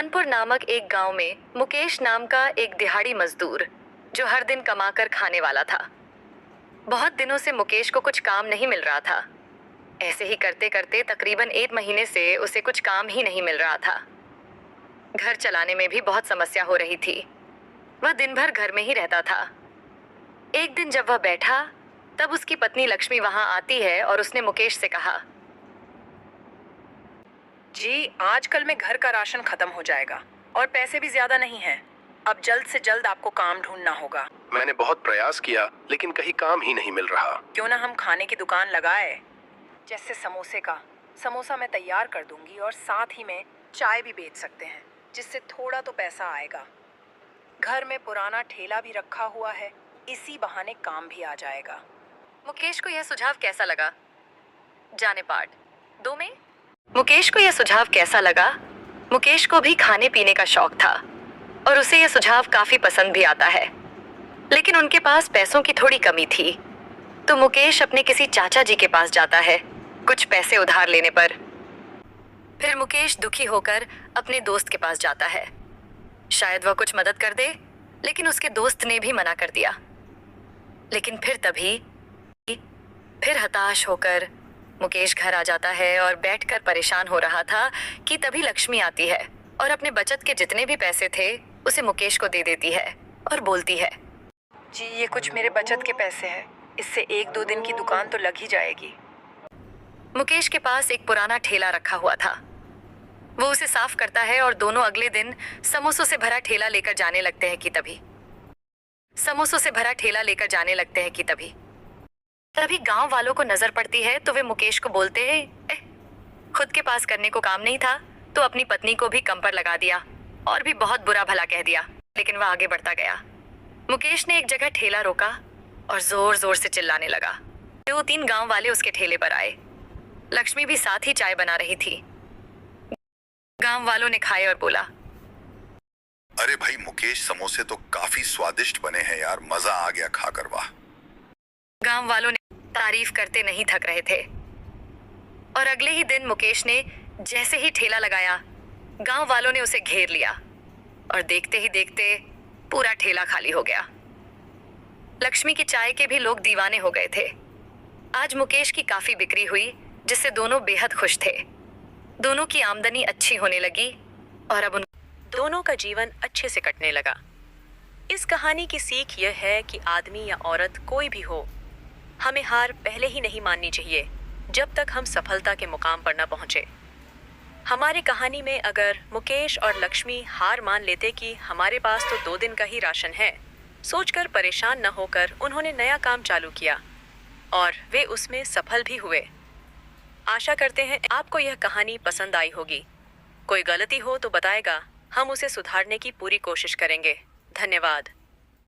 कानपुर नामक एक गांव में मुकेश नाम का एक दिहाड़ी मजदूर जो हर दिन कमाकर खाने वाला था। बहुत दिनों से मुकेश को कुछ काम नहीं मिल रहा था। ऐसे ही करते करते तकरीबन 1 महीने से उसे कुछ काम ही नहीं मिल रहा था। घर चलाने में भी बहुत समस्या हो रही थी। वह दिन भर घर में ही रहता था। एक दिन जब वह बैठा तब उसकी पत्नी लक्ष्मी वहां आती है और उसने मुकेश से कहा, जी, आजकल में घर का राशन खत्म हो जाएगा और पैसे भी ज्यादा नहीं हैं। अब जल्द से जल्द आपको काम ढूंढना होगा। मैंने बहुत प्रयास किया लेकिन कहीं काम ही नहीं मिल रहा। क्यों ना हम खाने की दुकान लगाए, जैसे समोसे का। समोसा मैं तैयार कर दूंगी और साथ ही में चाय भी बेच सकते हैं, जिससे थोड़ा तो पैसा आएगा। घर में पुराना ठेला भी रखा हुआ है, इसी बहाने काम भी आ जाएगा। मुकेश को यह सुझाव कैसा लगा? जाने पार्ट 2 में। मुकेश को यह सुझाव कैसा लगा? मुकेश को भी खाने पीने का शौक था और उसे यह सुझाव काफी पसंद भी आता है, लेकिन उनके पास पैसों की थोड़ी कमी थी। तो मुकेश अपने किसी चाचा जी के पास जाता है कुछ पैसे उधार लेने पर। फिर मुकेश दुखी होकर अपने दोस्त के पास जाता है, शायद वह कुछ मदद कर दे, लेकिन उसके दोस्त ने भी मना कर दिया। लेकिन फिर हताश होकर मुकेश घर आ जाता है और बैठकर परेशान हो रहा था कि तभी लक्ष्मी आती है और अपने बचत के जितने भी पैसे थे उसे मुकेश को दे देती है और बोलती है, जी, ये कुछ मेरे बचत के पैसे हैं, इससे 1-2 दिन की दुकान तो लग ही जाएगी। मुकेश के पास एक पुराना ठेला रखा हुआ था। वो उसे साफ करता है और दोनों अगले दिन समोसों से भरा ठेला लेकर जाने लगते हैं कि तभी गांव वालों को नजर पड़ती है तो वे मुकेश को बोलते हैं, खुद के पास करने को काम नहीं था तो अपनी पत्नी को भी कम पर लगा दिया और भी बहुत बुरा भला कह दिया। लेकिन वह आगे बढ़ता गया। मुकेश ने एक जगह ठेला रोका और जोर जोर से चिल्लाने लगा। 2-3 गांव वाले उसके ठेले पर आए। लक्ष्मी भी साथ ही चाय बना रही थी। गांव वालों ने खाए और बोला, अरे भाई मुकेश, समोसे तो काफी स्वादिष्ट बने हैं यार, मजा आ गया खाकर, वाह। गांव वालों ने तारीफ करते नहीं थक रहे थे। और अगले ही दिन मुकेश ने जैसे ही ठेला लगाया, गांव वालों ने उसे घेर लिया और देखते ही देखते पूरा ठेला खाली हो गया। लक्ष्मी की चाय के भी लोग दीवाने हो गए थे। आज मुकेश की काफी बिक्री हुई, जिससे दोनों बेहद खुश थे। दोनों की आमदनी अच्छी होने लगी और अब उन दोनों का जीवन अच्छे से कटने लगा। इस कहानी की सीख यह है कि आदमी या औरत कोई भी हो, हमें हार पहले ही नहीं माननी चाहिए जब तक हम सफलता के मुकाम पर न पहुंचे। हमारी कहानी में अगर मुकेश और लक्ष्मी हार मान लेते कि हमारे पास तो 2 दिन का ही राशन है, सोचकर परेशान न होकर उन्होंने नया काम चालू किया और वे उसमें सफल भी हुए। आशा करते हैं आपको यह कहानी पसंद आई होगी। कोई गलती हो तो बताएगा, हम उसे सुधारने की पूरी कोशिश करेंगे। धन्यवाद।